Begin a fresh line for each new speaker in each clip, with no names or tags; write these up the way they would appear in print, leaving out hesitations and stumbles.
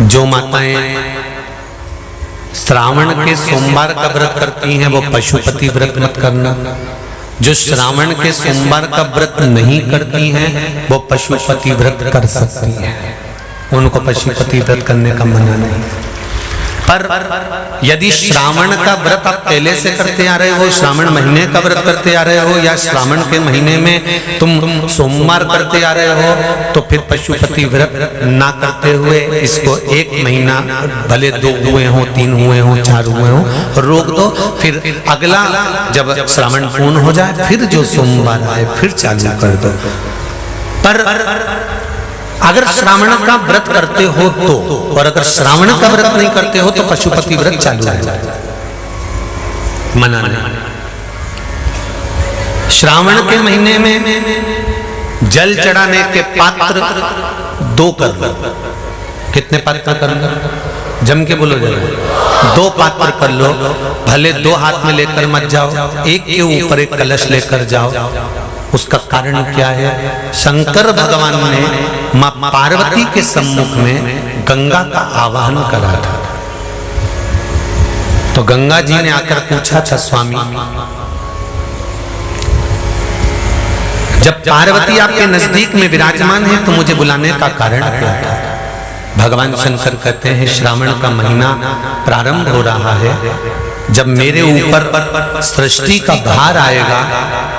जो माताएं श्रावण के सोमवार का व्रत करती हैं वो पशुपति व्रत मत करना। जो श्रावण के सोमवार का व्रत नहीं करती हैं वो पशुपति व्रत कर सकती हैं, उनको पशुपति व्रत करने का मना नहीं। पर यदि श्रावण का व्रत आप पहले से करते आ रहे हो, श्रावण महीने का व्रत करते आ रहे हो, या श्रावण के महीने में तुम सोमवार करते आ रहे हो, तो फिर पशुपति व्रत ना करते हुए इसको 1 महीना, भले 2 हुए हो, 3 हुए हो, 4 हुए हो, रोक दो। फिर अगला जब श्रावण पूर्ण हो जाए फिर जो सोमवार आए फिर चालू कर दो। पर अगर श्रावण का व्रत करते हो तो, और अगर श्रावण का व्रत नहीं करते हो तो पशुपति व्रत चालू है, मना नहीं। श्रावण के महीने में जल चढ़ाने के पात्र 2 कर लो। कितने पात्र कर लो? जम के बोलो जरा। 2 पात्र कर लो, भले 2 हाथ में लेकर मत जाओ, एक के ऊपर एक कलश लेकर जाओ। उसका कारण क्या है? शंकर भगवान ने मां पार्वती के सम्मुख में गंगा का आवाहन करा था। तो गंगा जी ने आकर पूछा था, स्वामी जब पार्वती आपके नजदीक में विराजमान है तो मुझे बुलाने का कारण क्या था? भगवान शंकर कहते हैं, श्रावण का महीना प्रारंभ हो रहा है, जब मेरे ऊपर सृष्टि का भार आएगा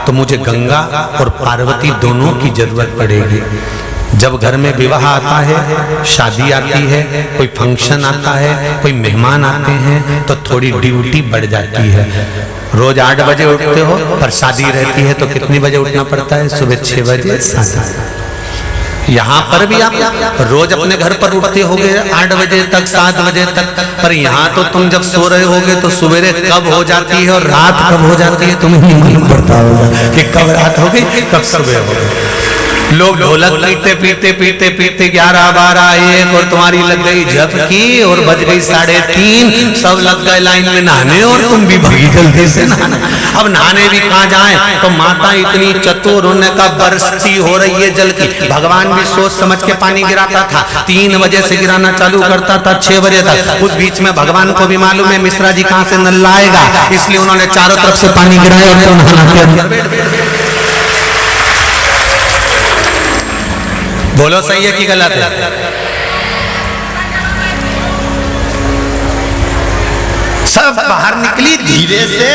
तो मुझे गंगा और पार्वती दोनों की जरूरत पड़ेगी। जब घर में विवाह आता है, शादी आती है, कोई फंक्शन आता है, कोई मेहमान आते हैं, तो थोड़ी ड्यूटी बढ़ जाती है। रोज 8 बजे उठते हो, पर शादी रहती है तो कितनी बजे उठना पड़ता है? सुबह 6 बजे 7। यहाँ पर भी आप रोज अपने घर पर उठते होगे 8 बजे तक, 7 बजे तक, पर यहाँ तो तुम जब सो रहे होगे तो सवेरे कब हो जाती है और रात कब हो जाती है तुम्हें नहीं मालूम पड़ता होगा कि कब रात हो गई कब सुबह हो गई। लोग ढोलक पीटते पीटते पीटते पीटते 11, 12, 1 और तुम्हारी लग गई झपकी और बज गई 3:30, सब लग गए लाइन में नहाने और तुम भी भागी जल्दी से नहाने। अब नहाने भी कहाँ जाएं? तो माता इतनी चतुर, उनका बरसती हो रही है जल की। भगवान भी सोच समझ के पानी गिराता था, 3 बजे से गिराना चालू करता था 6 बजे तक। उस बीच में भगवान को भी मालूम है मिश्रा जी कहाँ से नल लाएगा, इसलिए उन्होंने चारों तरफ से पानी गिराया और नहाना के अंदर। बोलो सही है कि गलत है? सब बाहर निकली धीरे से,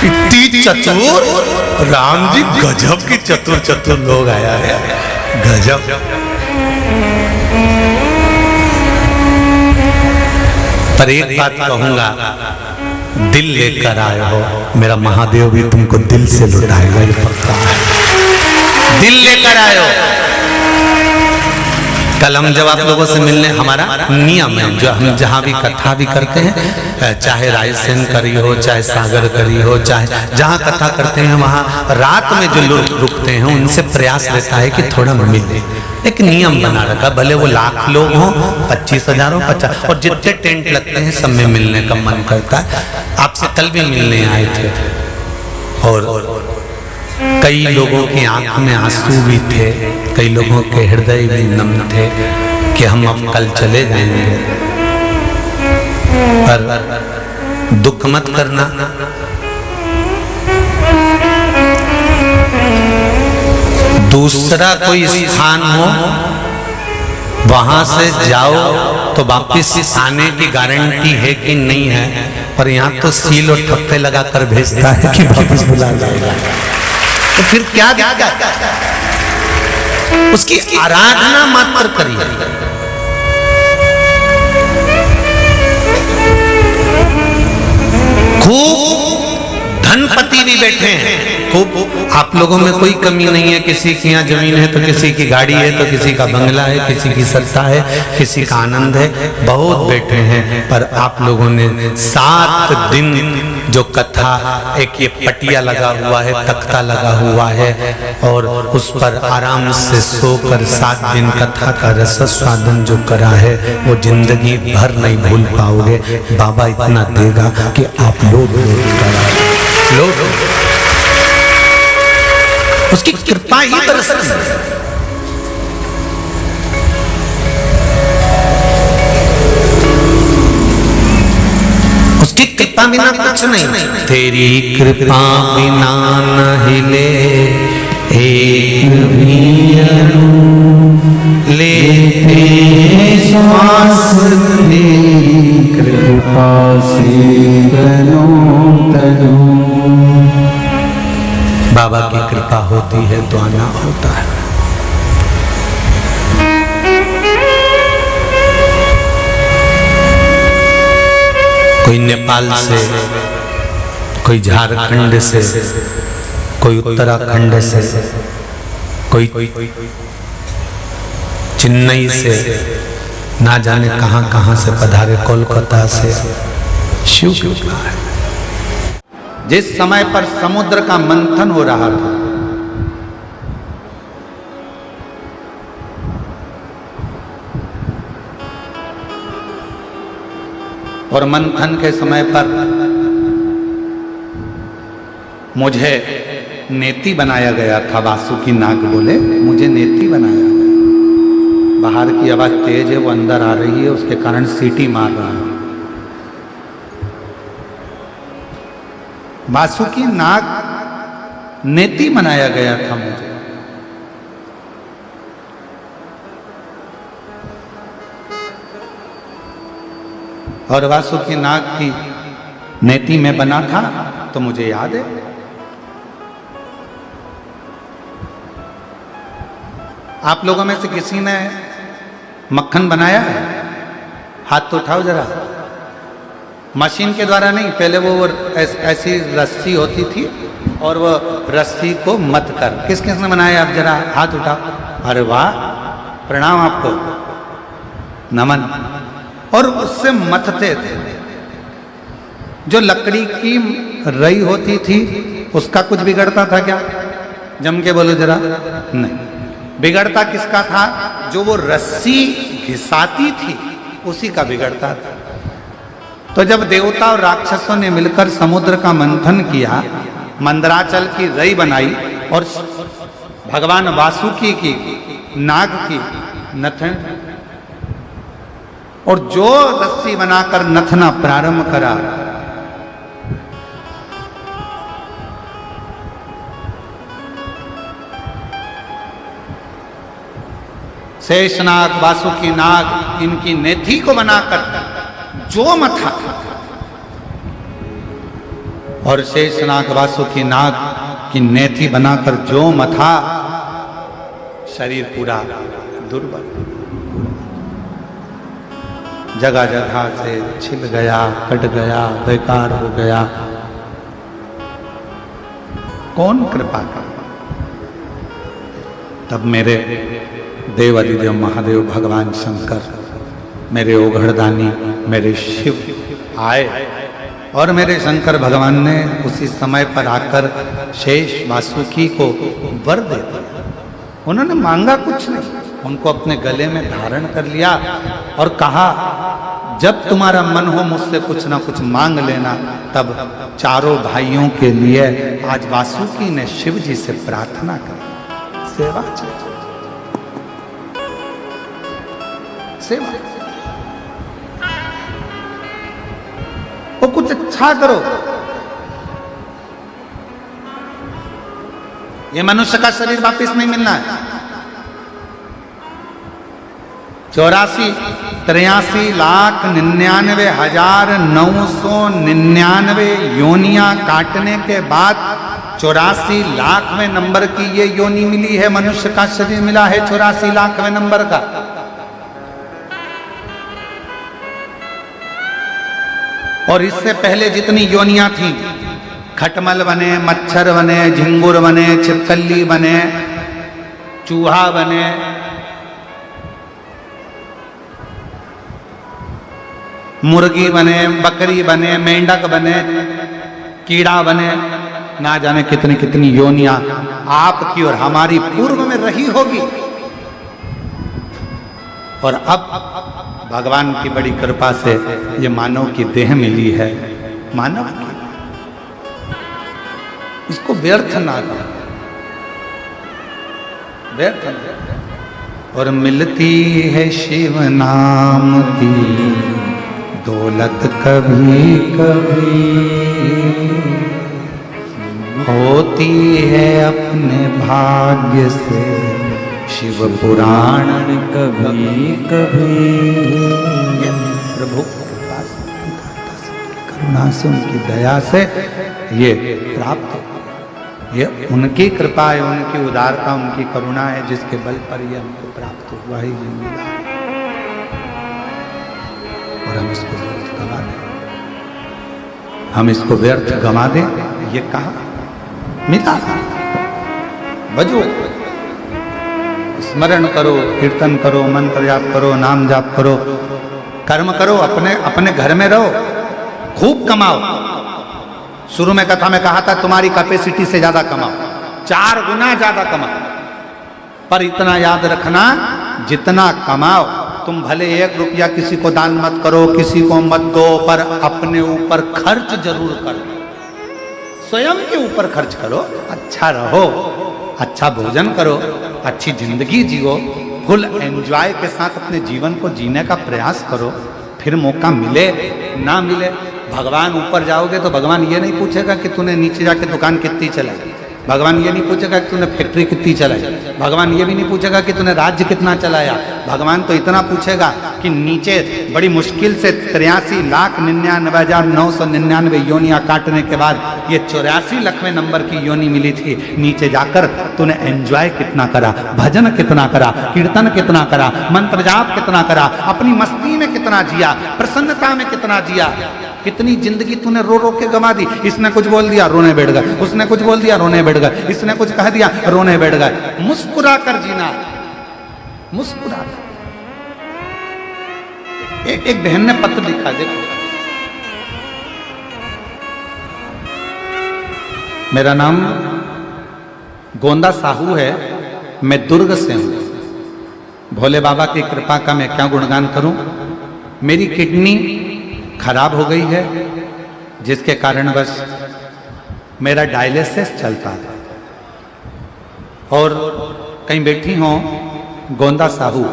इतनी चतुर राम जी, गजब की चतुर चतुर लोग आया है, गजब। पर एक बात कहूंगा, दिल लेकर आए हो, मेरा महादेव भी तुमको दिल से लुटाएगा, ये पक्का है। दिल लेकर आए हो। कल हम जब आप लोगों से मिलने, हमारा नियम है, जो हम जहाँ भी कथा भी करते हैं, चाहे रायसेन करी हो, चाहे सागर करी हो, चाहे जहाँ कथा करते हैं, वहाँ रात में जो लोग रुकते हैं उनसे प्रयास रहता है कि थोड़ा मिले। एक नियम बना रखा, भले वो लाख लोग हों, 25,000 हो, 50, और जितने टेंट लगते हैं सब में मिलने का मन करता है। आपसे कल भी मिलने आए थे और कई लोगों की आंख में आंसू भी थे, कई लोगों के हृदय भी नम थे कि हम अब कल चले जाएंगे। पर दुख मत करना, दूसरा कोई स्थान हो वहां से जाओ तो वापिस आने की गारंटी है कि नहीं है, पर यहाँ तो सील और ठप्पे लगाकर भेजता है कि वापिस बुला जाएगा। तो फिर क्या दिक्कत? उसकी आराधना मात्र करिए। खूब धनपति भी बैठे हैं, खूब। आप लोगों में कोई कमी नहीं है, किसी की यहाँ जमीन है तो किसी की गाड़ी है, तो किसी का बंगला है, किसी की सत्ता है, किसी का आनंद है, बहुत बैठे हैं। पर आप लोगों ने 7 दिन जो कथा, एक ये पटिया लगा हुआ है, तख्ता लगा हुआ है, और उस पर आराम से सोकर 7 दिन कथा का रस स्वादन जो करा है वो जिंदगी भर नहीं भूल पाओगे। बाबा इतना देगा कि आप लोग उसकी कृपा ही बरसती है। कृपा बिना कुछ नहीं, तेरी कृपा बिना न हिले एक भी अणु, लेते श्वास तेरी कृपा से तनो तनो। बाबा की कृपा होती है तो आना होता है। कोई नेपाल से, कोई झारखंड से, कोई उत्तराखंड से, कोई चेन्नई से, ना जाने कहां कहां से पधारे, कोलकाता से। शिव कृपा है।
जिस समय पर समुद्र का मंथन हो रहा था, और मंथन के समय पर मुझे नेति बनाया गया था। वासुकी नाग बोले मुझे नेति बनाया गया। बाहर की आवाज तेज है, वो अंदर आ रही है, उसके कारण सीटी मार रहा है। वासुकी नाग नेति बनाया गया था मुझे। और वासुकी नाग की नेति में बना था तो मुझे याद है, आप लोगों में से किसी ने मक्खन बनाया है? हाथ तो उठाओ जरा। मशीन के द्वारा नहीं, पहले वो ऐसी रस्सी होती थी और वो रस्सी को मत कर। किस किस ने बनाया? आप जरा हाथ उठाओ। अरे वाह, प्रणाम आपको, नमन। और उससे मथते थे। जो लकड़ी की रई होती थी उसका कुछ बिगड़ता था क्या? जम के बोलो जरा। नहीं, बिगड़ता किसका था? जो वो रस्सी घिसाती थी उसी का बिगड़ता था। तो जब देवता और राक्षसों ने मिलकर समुद्र का मंथन किया, मंदराचल की रई बनाई और भगवान वासुकी की, नाग की नथन, और जो रस्सी बनाकर नथना प्रारंभ करा, शेषनाग, वासुकी नाग, इनकी नेथी को बनाकर जो मथा, और शेषनाग वासुकी नाग की नेथी बनाकर जो मथा, शरीर पूरा दुर्बल, जगह जगह से छिल गया, कट गया, बेकार हो गया। कौन कृपा कर? तब मेरे देव अधिदेव महादेव भगवान शंकर, मेरे ओघड़दानी, मेरे शिव आए, और मेरे शंकर भगवान ने उसी समय पर आकर शेष वासुकी को वर दे दिया। उन्होंने मांगा कुछ नहीं, उनको अपने गले में धारण कर लिया और कहा, जब तुम्हारा मन हो मुझसे कुछ ना कुछ मांग लेना। तब चारों भाइयों के लिए आज वासुकी ने शिव जी से प्रार्थना की। सेवा चाहिए, सेवा। वो कुछ अच्छा करो। ये मनुष्य का शरीर वापस नहीं मिलना है। 84,93,999 योनियां काटने के बाद 84,00,000वें नंबर की ये योनि मिली है। मनुष्य का शरीर मिला है 84,00,000वें नंबर का। और इससे पहले जितनी योनियां थी, खटमल बने, मच्छर बने, झिंगुर बने, छिपकली बने, चूहा बने, मुर्गी बने, बकरी बने, मेंढक बने, कीड़ा बने, ना जाने कितनी कितनी योनियां आपकी और हमारी पूर्व में रही होगी। और अब भगवान की बड़ी कृपा से ये मानव की देह मिली है। मानव की, इसको व्यर्थ ना करो, व्यर्थ ना। और मिलती है शिव नाम की दौलत कभी कभी होती है अपने भाग्य से, शिव पुराण
कभी कभी
प्रभु करुणा से, उनकी दया से ये प्राप्त, ये उनकी कृपा है, उनकी उदारता, उनकी करुणा है, जिसके बल पर ये हमको प्राप्त हुआ ही जिंदगी, और हम इसको व्यर्थ गवा दें, हम इसको व्यर्थ गवा दें। ये कहा मिला, बजो, स्मरण करो, कीर्तन करो, मंत्र जाप करो, नाम जाप करो, कर्म करो, अपने अपने घर में रहो, खूब कमाओ। शुरू में कथा में कहा था तुम्हारी कैपेसिटी से ज्यादा कमाओ, 4 गुना ज्यादा कमाओ, पर इतना याद रखना जितना कमाओ तुम भले 1 रुपया किसी को दान मत करो, किसी को मत दो, पर अपने ऊपर खर्च जरूर करो, स्वयं के ऊपर खर्च करो, अच्छा रहो, अच्छा भोजन करो, अच्छी जिंदगी जियो, फुल एंजॉय के साथ अपने जीवन को जीने का प्रयास करो। फिर मौका मिले ना मिले, भगवान ऊपर जाओगे तो भगवान ये नहीं पूछेगा कि तूने नीचे जाके दुकान कितनी चलाई, भगवान ये नहीं पूछेगा कि तूने फैक्ट्री कितनी चलाई, भगवान ये भी नहीं पूछेगा कि तूने राज्य कितना चलाया। भगवान तो इतना पूछेगा कि नीचे बड़ी मुश्किल से 83,99,999 योनियां काटने के बाद ये 84,00,000वें नंबर की योनि मिली थी, नीचे जाकर तूने एंजॉय कितना करा, भजन कितना करा, कीर्तन कितना करा, मंत्र जाप कितना करा, अपनी मस्ती में कितना जिया, प्रसन्नता में कितना जिया, कितनी जिंदगी तूने रो रो के गंवा दी। इसने कुछ बोल दिया रोने बैठ गए, उसने कुछ बोल दिया रोने बैठ गए, इसने कुछ कह दिया रोने बैठ गए। मुस्कुरा कर जीना, मुस्कुरा कर। एक बहन ने पत्र लिखा, देखो, मेरा नाम गोंदा साहू है, मैं दुर्ग से हूं। भोले बाबा की कृपा का मैं क्या गुणगान करूं। मेरी किडनी खराब हो गई है, जिसके कारण बस मेरा डायलिसिस चलता है। और कहीं बैठी हो गोंदा साहू,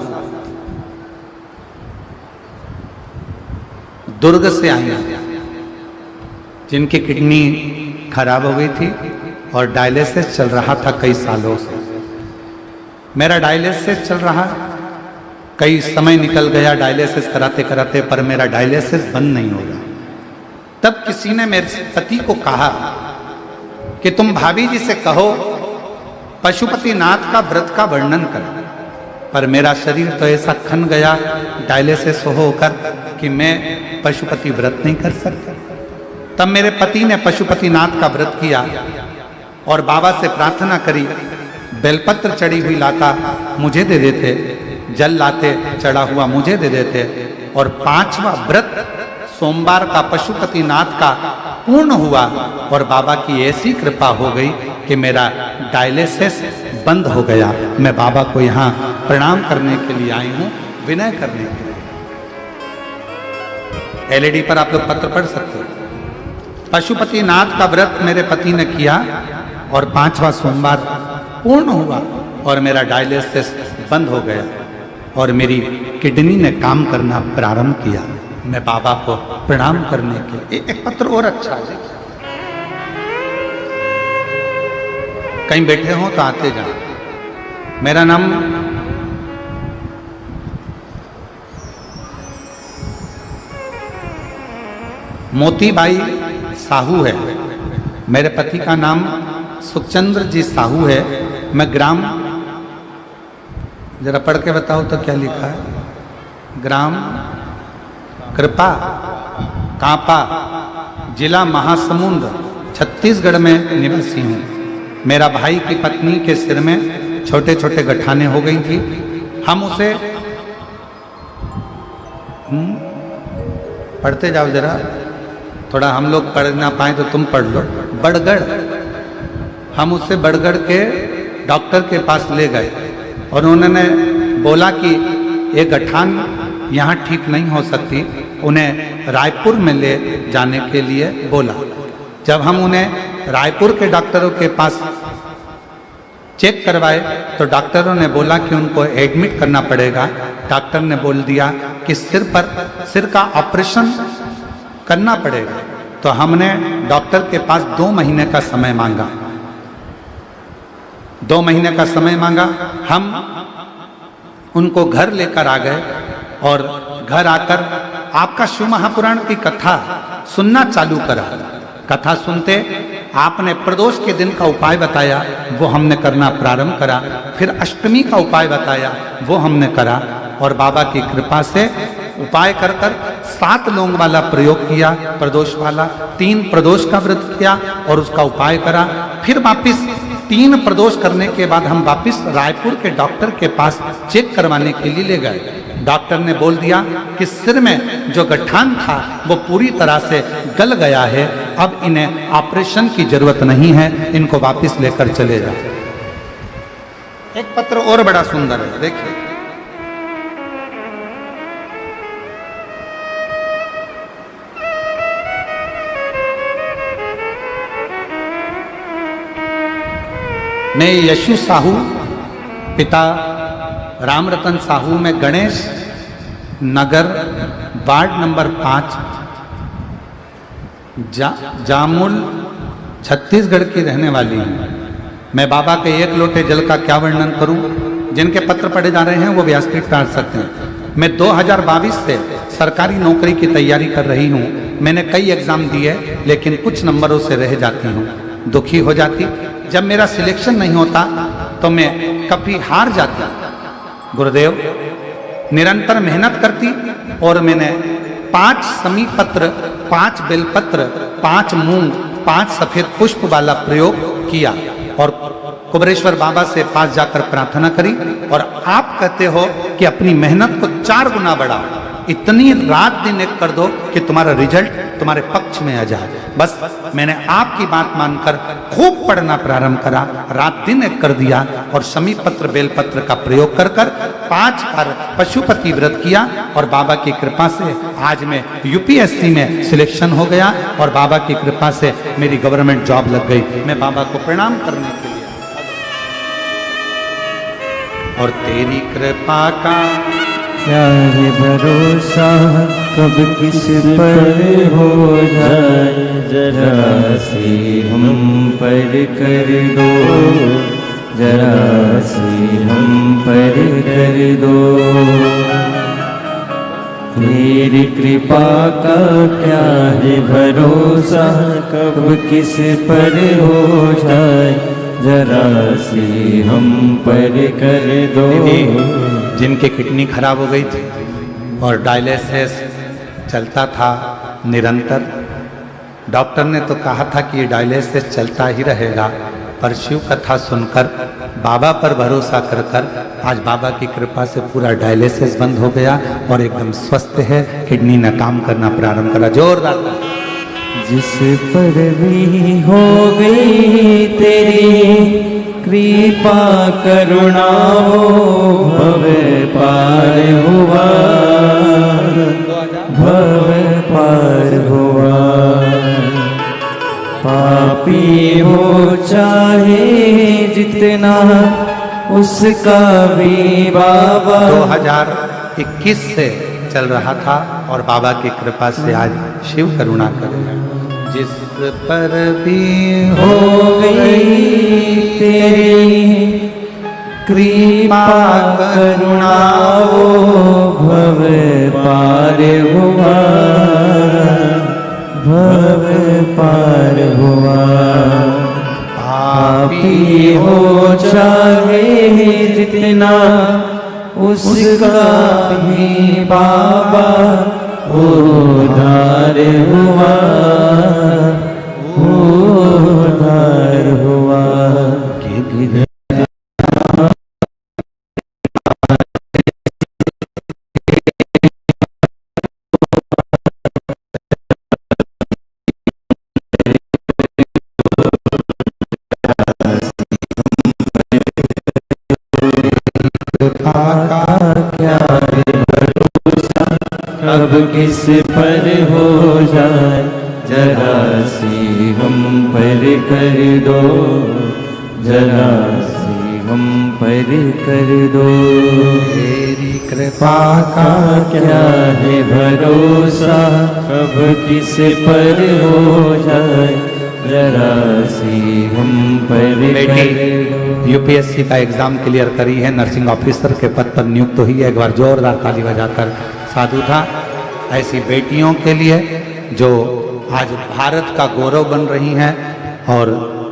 दुर्ग से आई हैं, जिनकी किडनी खराब हो गई थी और डायलिसिस चल रहा था कई सालों से। मेरा डायलिसिस चल रहा, कई समय निकल गया डायलिसिस कराते कराते, पर मेरा डायलिसिस बंद नहीं हो रहा। तब किसी ने मेरे पति को कहा कि तुम भाभी जी से कहो पशुपतिनाथ का व्रत का वर्णन करो, पर मेरा शरीर तो ऐसा खन गया डायलिसिस होकर कि मैं पशुपति व्रत नहीं कर सकता। तब मेरे पति ने पशुपतिनाथ का व्रत किया और बाबा से प्रार्थना करी, बेलपत्र चढ़ी हुई लाता मुझे दे देते, जल लाते चढ़ा हुआ मुझे दे देते, और 5वां व्रत सोमवार का पशुपतिनाथ का पूर्ण हुआ और बाबा की ऐसी कृपा हो गई कि मेरा डायलिसिस बंद हो गया। मैं बाबा को यहाँ प्रणाम करने के लिए आई हूँ, विनय करने के लिए। एलईडी पर आप लोग पत्र पढ़ सकते हो। पशुपतिनाथ का व्रत मेरे पति ने किया और 5वां सोमवार पूर्ण हुआ और मेरा डायलिसिस बंद हो गया और मेरी किडनी ने काम करना प्रारंभ किया। मैं बाबा को प्रणाम करने के लिए, एक पत्र और अच्छा है, कहीं बैठे हो तो आते जाओ। मेरा नाम मोतीबाई साहू है, मेरे पति का नाम सुखचंद्र जी साहू है। मैं ग्राम, जरा पढ़ के बताओ तो क्या लिखा है, ग्राम कृपा कांपा, जिला महासमुंद, छत्तीसगढ़ में निवासी हूँ। मेरा भाई की पत्नी के सिर में छोटे छोटे गठाने हो गई थी। हम उसे पढ़ते जाओ जरा, थोड़ा हम लोग पढ़ ना पाए तो तुम पढ़ लो। बड़गढ़, हम उससे बड़गढ़ के डॉक्टर के पास ले गए और उन्होंने बोला कि ये गठान यहाँ ठीक नहीं हो सकती, उन्हें रायपुर में ले जाने के लिए बोला। जब हम उन्हें रायपुर के डॉक्टरों के पास चेक करवाए तो डॉक्टरों ने बोला कि उनको एडमिट करना पड़ेगा। डॉक्टर ने बोल दिया कि सिर का ऑपरेशन करना पड़ेगा। तो हमने डॉक्टर के पास 2 महीने का समय मांगा, 2 महीने का समय मांगा। हम उनको घर लेकर आ गए और घर आकर आपका शिव महापुराण की कथा सुनना चालू करा। कथा सुनते आपने प्रदोष के दिन का उपाय बताया, वो हमने करना प्रारंभ करा। फिर अष्टमी का उपाय बताया, वो हमने करा। और बाबा की कृपा से उपाय कर 7 लौंग वाला प्रयोग किया, प्रदोष वाला। 3 प्रदोष का व्रत किया और उसका उपाय करा। फिर वापिस 3 प्रदोष करने के बाद हम वापिस रायपुर के डॉक्टर के पास चेक करवाने के लिए ले गए। डॉक्टर ने बोल दिया कि सिर में जो गठान था वो पूरी तरह से गल गया है, अब इन्हें ऑपरेशन की जरूरत नहीं है, इनको वापस लेकर चले जाओ। एक पत्र और बड़ा सुंदर है, देखिए। मैं यशु साहू, पिता रामरतन साहू, में गणेश नगर वार्ड नंबर 5 जामुल छत्तीसगढ़ की रहने वाली हूँ। मैं बाबा के 1 लोटे जल का क्या वर्णन करूं। जिनके पत्र पढ़े जा रहे हैं वो व्यासपीठ पर आ सकते हैं। मैं 2022 से सरकारी नौकरी की तैयारी कर रही हूँ। मैंने कई एग्जाम दिए लेकिन कुछ नंबरों से रह जाती हूँ, दुखी हो जाती। जब मेरा सिलेक्शन नहीं होता तो मैं कभी हार जाती। गुरुदेव, निरंतर मेहनत करती और मैंने 5 समी पत्र, 5 बेलपत्र, 5 मूंग, 5 सफेद पुष्प वाला प्रयोग किया और कुबरेश्वर बाबा से पास जाकर प्रार्थना करी। और आप कहते हो कि अपनी मेहनत को 4 गुना बढ़ाओ, इतनी रात दिन एक कर दो कि तुम्हारा रिजल्ट तुम्हारे पक्ष में आ जाए। बस मैंने आपकी बात मानकर खूब पढ़ना प्रारंभ करा, रात दिन एक कर दिया और समी पत्र बेलपत्र का प्रयोग कर 5 बार पशुपति व्रत किया। और बाबा की कृपा से आज मैं यूपीएससी में सिलेक्शन हो गया और बाबा की कृपा से मेरी गवर्नमेंट जॉब लग गई। मैं बाबा को प्रणाम करने के लिए, और तेरी कृपा का
क्या है भरोसा, कब किस पर हो जाए, जरा सी हम पर कर दो, जरा सी हम पर कर दो। तेरी कृपा का क्या है भरोसा, कब किस पर हो जाए, जरा सी हम पर कर दो।
जिनकी किडनी खराब हो गई थी और डायलिसिस चलता था निरंतर, डॉक्टर ने तो कहा था कि ये डायलिसिस चलता ही रहेगा, पर शिव कथा सुनकर बाबा पर भरोसा कर आज बाबा की कृपा से पूरा डायलिसिस बंद हो गया और एकदम स्वस्थ है। किडनी ने काम करना प्रारंभ करा। जोरदार।
जिस पर भी हो गई तेरी कृपा करुणा, वो भव पार हुआ, भव पार हुआ। पापी हो चाहे जितना उसका भी बाबा।
2021 से चल रहा था और बाबा की कृपा से आज शिव करुणा करेगा। जिस पर भी
हो गई तेरी कृपा करुणा, वो भव पार हुआ, भव पार हुआ। पापी हो चाहे जितना उसका भी बाबा उद्धार हुआ, उद्धार हुआ। अब किस पर हो जाए, जरा सी हम पर कर दो, जरा सी हम पर कर दो।
तेरी कृपा का
क्या है भरोसा, कब किस पर हो जाए, जरा सी हम पर
बेटी
कर दो।
यूपीएससी का एग्जाम क्लियर करी है, नर्सिंग ऑफिसर के पद पर नियुक्त हुई है। एक बार जोरदार ताली बजाकर साधु था। ऐसी बेटियों के लिए जो आज भारत का गौरव बन रही हैं और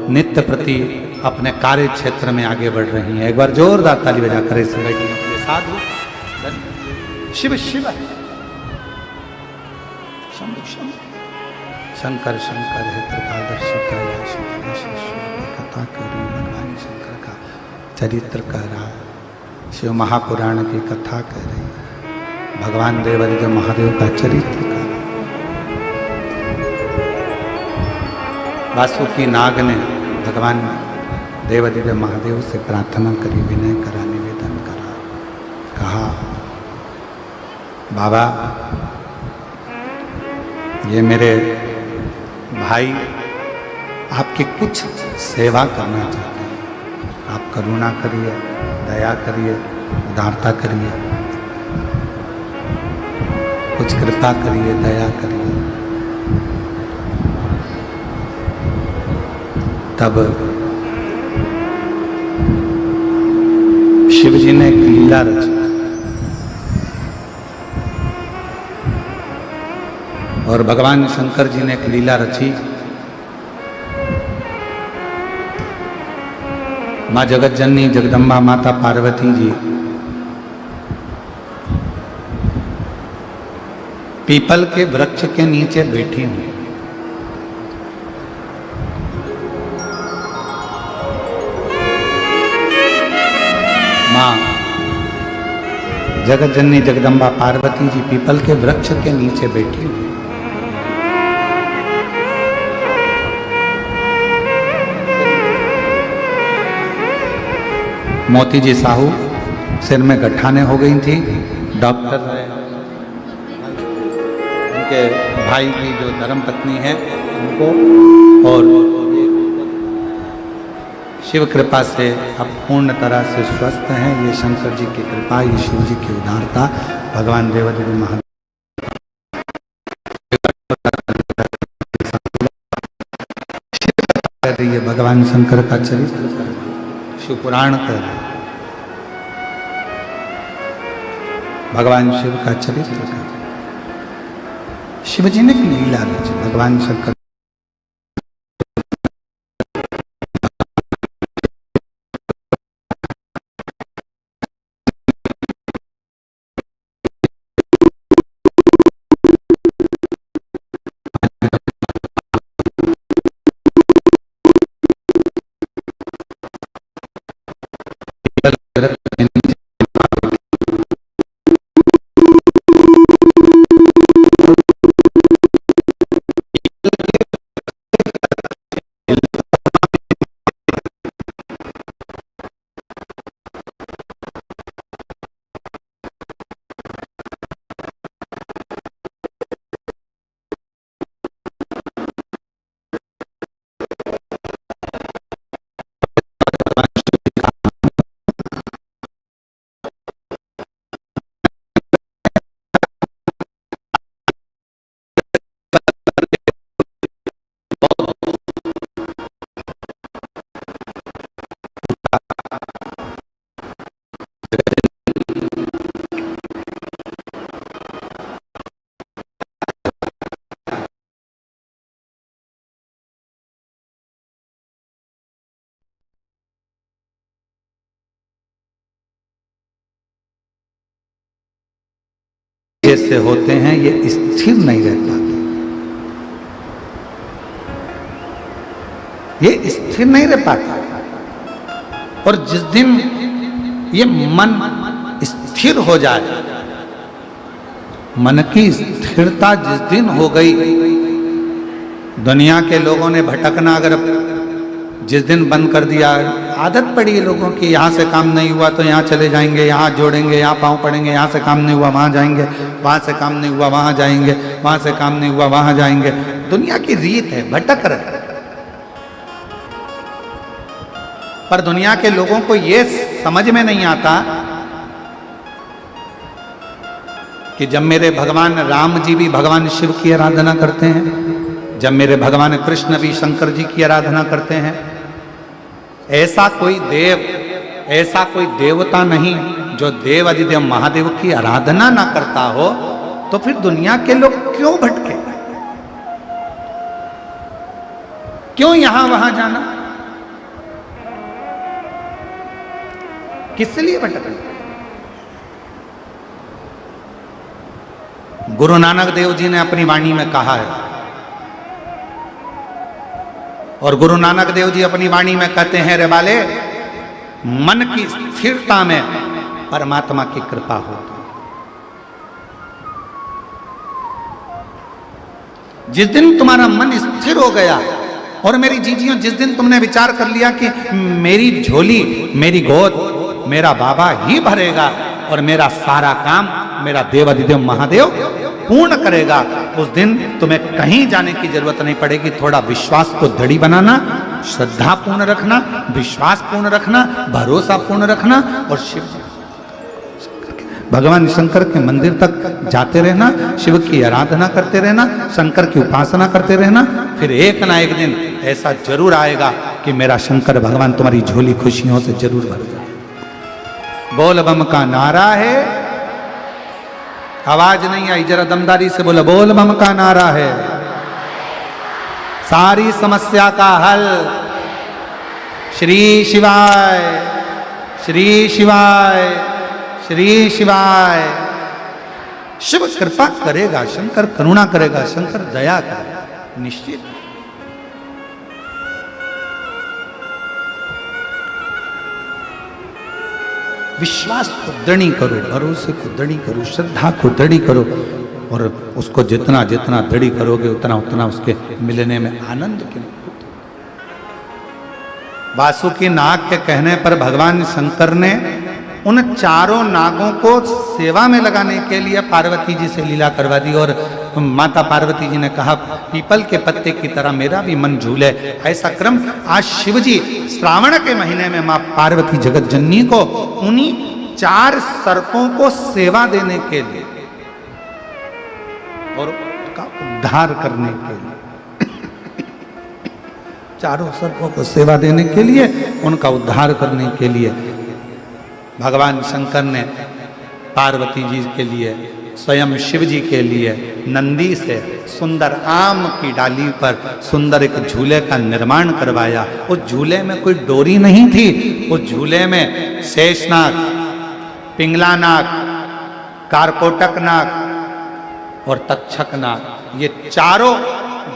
नित्य प्रति अपने कार्य क्षेत्र में आगे बढ़ रही हैं। एक बार जोरदार ताली बजाकर ऐसी बेटियों के लिए साधु। शिव शिव शंभु शंभु शंकर शंकर है त्रिकालदर्शी कैलाश कथा करी भगवान शंकर का चरित्र करा, शिव महापुराण की कथा करें, भगवान देवादिदेव महादेव का चरित्र करा। वासुकी नाग ने भगवान देवादिदेव महादेव से प्रार्थना करी, विनय करा, निवेदन करा, कहा बाबा ये मेरे भाई आपकी कुछ सेवा करना चाहते हैं, आप करुणा करिए, दया करिए, उदारता करिए, कुछ कृपा करिए, दया करिए। तब शिव जी ने एक लीला रची और भगवान शंकर जी ने एक लीला रची। माँ जगत जननी जगदम्बा माता पार्वती जी पीपल के वृक्ष के नीचे बैठी हुई। माँ जगत जननी जगदम्बा पार्वती जी पीपल के वृक्ष के नीचे बैठी हुई। मोती जी साहू सिर में गठाने हो गई थी। डॉक्टर उनके भाई की जो धर्मपत्नी है उनको, और शिव कृपा से अब पूर्ण तरह से स्वस्थ हैं। ये शंकर जी की कृपा, ये शिव जी की उदारता, भगवान देवादिदेव महादेव कर रही है। भगवान शंकर का चरित्र शिव पुराण कर रहे, भगवान शिव का चरित्र कर। शिव जी ने लीला रची, भगवान शंकर जैसे होते हैं ये स्थिर नहीं रह पाते, ये स्थिर नहीं रह पाता। और जिस दिन ये मन स्थिर हो जाए, मन की स्थिरता जिस दिन हो गई, दुनिया के लोगों ने भटकना अगर जिस दिन बंद कर दिया, आदत पड़ी है लोगों की, यहाँ से काम नहीं हुआ तो यहाँ चले जाएंगे, यहाँ जोड़ेंगे, यहाँ पाँव पड़ेंगे, यहाँ से काम नहीं हुआ वहाँ जाएंगे, वहाँ से काम नहीं हुआ वहाँ जाएंगे, वहाँ से काम नहीं हुआ वहाँ जाएंगे। दुनिया की रीत है, भटक रहे। पर दुनिया के लोगों को ये समझ में नहीं आता कि जब मेरे भगवान राम जी भी भगवान शिव की आराधना करते हैं, जब मेरे भगवान कृष्ण भी शंकर जी की आराधना करते हैं, ऐसा कोई देवता नहीं जो देव अधिदेव महादेव की आराधना ना करता हो, तो फिर दुनिया के लोग क्यों भटके, क्यों यहां वहां जाना, किस लिए भटकना। गुरु नानक देव जी ने अपनी वाणी में कहा है, और गुरु नानक देव जी अपनी वाणी में कहते हैं, रे बाले, मन की स्थिरता में परमात्मा की कृपा होती है। जिस दिन तुम्हारा मन स्थिर हो गया, और मेरी जीजियों, जिस दिन तुमने विचार कर लिया कि मेरी झोली, मेरी गोद मेरा बाबा ही भरेगा और मेरा सारा काम मेरा देव अधिदेव महादेव पूर्ण करेगा, उस दिन तुम्हें कहीं जाने की जरूरत नहीं पड़ेगी। थोड़ा विश्वास को दृढ़ बनाना, श्रद्धा पूर्ण रखना, विश्वास पूर्ण रखना, भरोसा पूर्ण रखना, और शिव भगवान शंकर के मंदिर तक जाते रहना, शिव की आराधना करते रहना, शंकर की उपासना करते रहना। फिर एक ना एक दिन ऐसा जरूर आएगा कि मेरा शंकर भगवान तुम्हारी झोली खुशियों से जरूर भर जाए। बोल बम का नारा है, आवाज नहीं आई, जरा दमदारी से बोला, बोल बम का नारा है, सारी समस्या का हल। श्री शिवाय, श्री शिवाय, श्री शिवाय। शिव कृपा करेगा, शंकर करुणा करेगा, शंकर दया करेगा, निश्चित। विश्वास को दृढ़ करो, भरोसे को दृढ़ करो, श्रद्धा को दृढ़ करो, और उसको जितना जितना दृढ़ करोगे उतना उतना उसके मिलने में आनंद के। वासुकी नाग के कहने पर भगवान शंकर ने उन चारों नागों को सेवा में लगाने के लिए पार्वती जी से लीला करवा दी, और माता पार्वती जी ने कहा, पीपल के पत्ते की तरह मेरा भी मन झूले। ऐसा क्रम आज शिव जी श्रावण के महीने में मां पार्वती जगत जननी को उन्हीं 4 सर्पों को सेवा देने के लिए और उनका उद्धार करने के लिए, चारों सर्पों को सेवा देने के लिए, उनका उद्धार करने के लिए भगवान शंकर ने पार्वती जी के लिए, स्वयं शिव जी के लिए नंदी से सुंदर आम की डाली पर सुंदर एक झूले का निर्माण करवाया। उस झूले में कोई डोरी नहीं थी, उस झूले में शेषनाग, पिंगला नाग, कारकोटक नाग और तक्षक नाग, ये चारों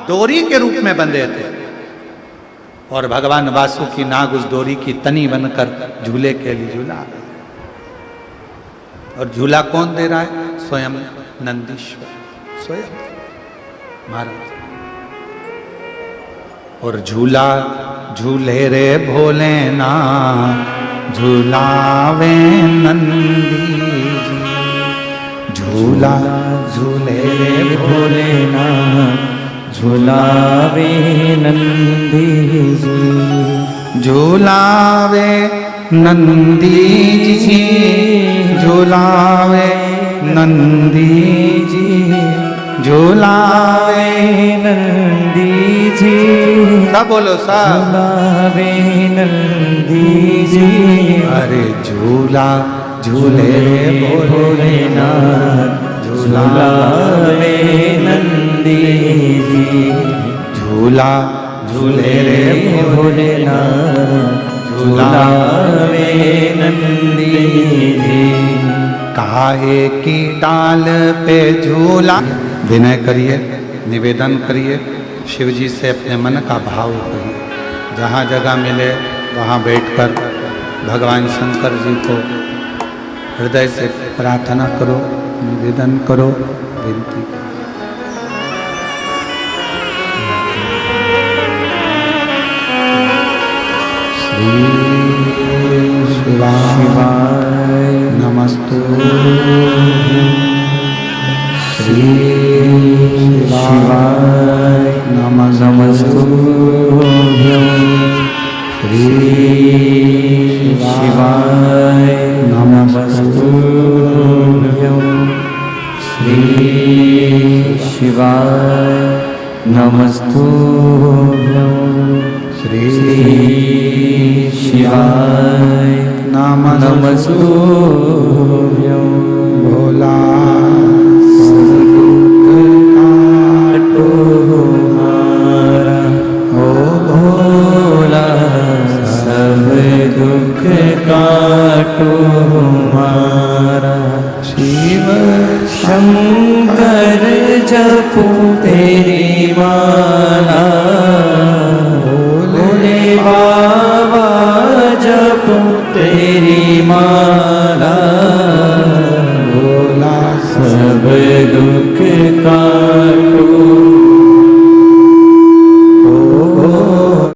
डोरी के रूप में बंधे थे, और भगवान वासुकी नाग उस डोरी की तनी बनकर झूले के लिए झूला। और झूला कौन दे रहा है? स्वयं नंदीश्वर, स्वयं महाराज। और झूला झूले रे भोलेनाथ, झूलावे नंदी जी, झूला झूले रे
भोलेनाथ, झूलावे नंदी जी,
झूलावे नंदी जी, झूलावे नंदी जी, झूलावे
नंदी जी,
सब बोलो सब,
झूलावे नंदी जी।
अरे झूला झूले रे
भोलेनाथ, झूलावे नंदी जी,
झूला झूले रे
भोलेनाथ, झूलावे नंदी जी।
काहे की डाल पे झूला। विनय करिए, निवेदन करिए, शिव जी से अपने मन का भाव करिए। जहाँ जगह मिले वहाँ बैठकर भगवान शंकर जी को हृदय से प्रार्थना करो, निवेदन करो, विनती करो। शिवाय नमस्तुभ्यं, श्री शिवाय नमस्तुभ्यं, श्री शिवाय नमस्तुभ्यं,
शिवाय नमस्तुभ्यं
श्री
शिवाय नमस्तुभ्यं
भोला
काटो हमारा ओ भोला सब दुख काटो हमारा
शिव
शंकर जपू तेरी माला भोले बाबा जपू तेरी माला